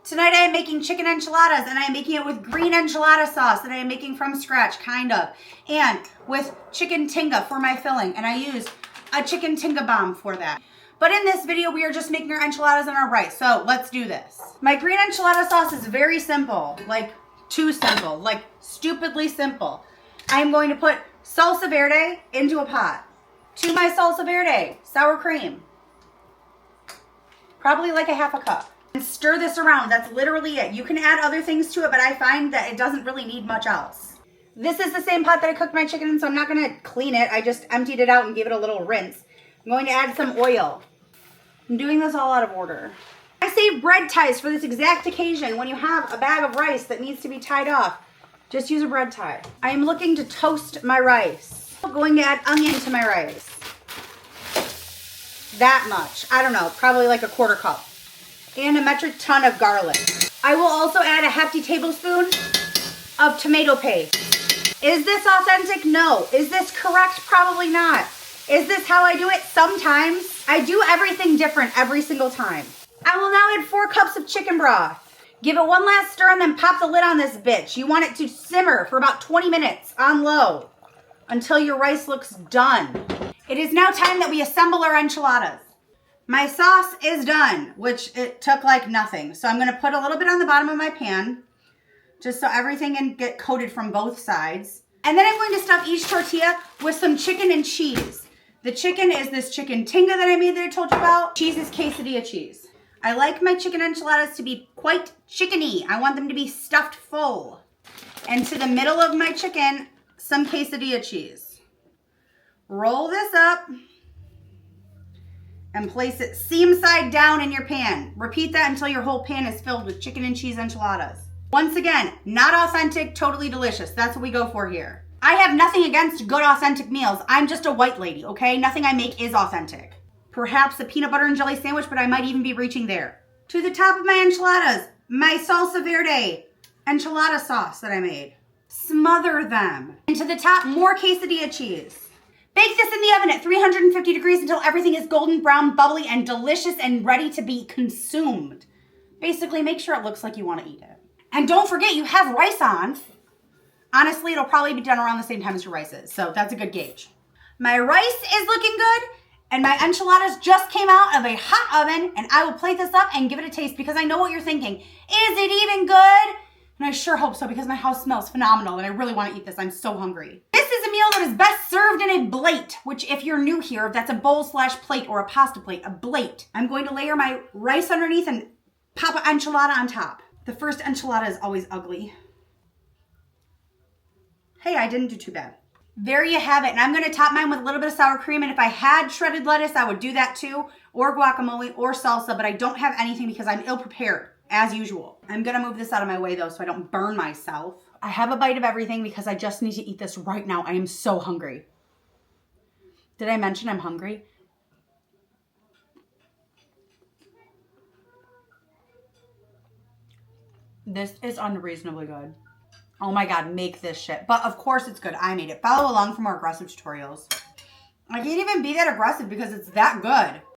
Tonight I am making chicken enchiladas, and I am making it with green enchilada sauce that I am making from scratch, kind of. And with chicken tinga for my filling, and I use a chicken tinga bomb for that. But in this video, we are just making our enchiladas and our rice, so let's do this. My green enchilada sauce is very simple, like too simple, like stupidly simple. I'm going to put salsa verde into a pot. To my salsa verde, sour cream. Probably like a half a cup. And stir this around. That's literally it. You can add other things to it, but I find that it doesn't really need much else. This is the same pot that I cooked my chicken in, so I'm not going to clean it. I just emptied it out and gave it a little rinse. I'm going to add some oil. I'm doing this all out of order. I save bread ties for this exact occasion. When you have a bag of rice that needs to be tied off, just use a bread tie. I am looking to toast my rice. I'm going to add onion to my rice. That much. I don't know, probably like a quarter cup. And a metric ton of garlic. I will also add a hefty tablespoon of tomato paste. Is this authentic? No. Is this correct? Probably not. Is this how I do it? Sometimes. I do everything different every single time. I will now add 4 cups of chicken broth. Give it one last stir and then pop the lid on this bitch. You want it to simmer for about 20 minutes on low until your rice looks done. It is now time that we assemble our enchiladas. My sauce is done, which it took like nothing. So I'm going to put a little bit on the bottom of my pan just so everything can get coated from both sides. And then I'm going to stuff each tortilla with some chicken and cheese. The chicken is this chicken tinga that I made that I told you about. Cheese is quesadilla cheese. I like my chicken enchiladas to be quite chickeny. I want them to be stuffed full. And to the middle of my chicken, some quesadilla cheese. Roll this up and place it seam side down in your pan. Repeat that until your whole pan is filled with chicken and cheese enchiladas. Once again, not authentic, totally delicious. That's what we go for here. I have nothing against good authentic meals. I'm just a white lady, okay? Nothing I make is authentic. Perhaps a peanut butter and jelly sandwich, but I might even be reaching there. To the top of my enchiladas, my salsa verde enchilada sauce that I made. Smother them. And to the top, more quesadilla cheese. Bake this in the oven at 350 degrees until everything is golden brown, bubbly, and delicious and ready to be consumed. Basically, make sure it looks like you want to eat it. And don't forget, you have rice on. Honestly, it'll probably be done around the same time as your rice is, so that's a good gauge. My rice is looking good, and my enchiladas just came out of a hot oven, and I will plate this up and give it a taste because I know what you're thinking. Is it even good? And I sure hope so because my house smells phenomenal and I really want to eat this. I'm so hungry. This is a meal that is best served in a blate, which if you're new here, that's a bowl/plate or a pasta plate, a blate. I'm going to layer my rice underneath and pop an enchilada on top. The first enchilada is always ugly. Hey, I didn't do too bad. There you have it. And I'm going to top mine with a little bit of sour cream. And if I had shredded lettuce, I would do that too, or guacamole or salsa, but I don't have anything because I'm ill prepared. As usual. I'm gonna move this out of my way though so I don't burn myself. I have a bite of everything because I just need to eat this right now. I am so hungry. Did I mention I'm hungry? This is unreasonably good. Oh my God, make this shit. But of course it's good. I made it. Follow along for more aggressive tutorials. I can't even be that aggressive because it's that good.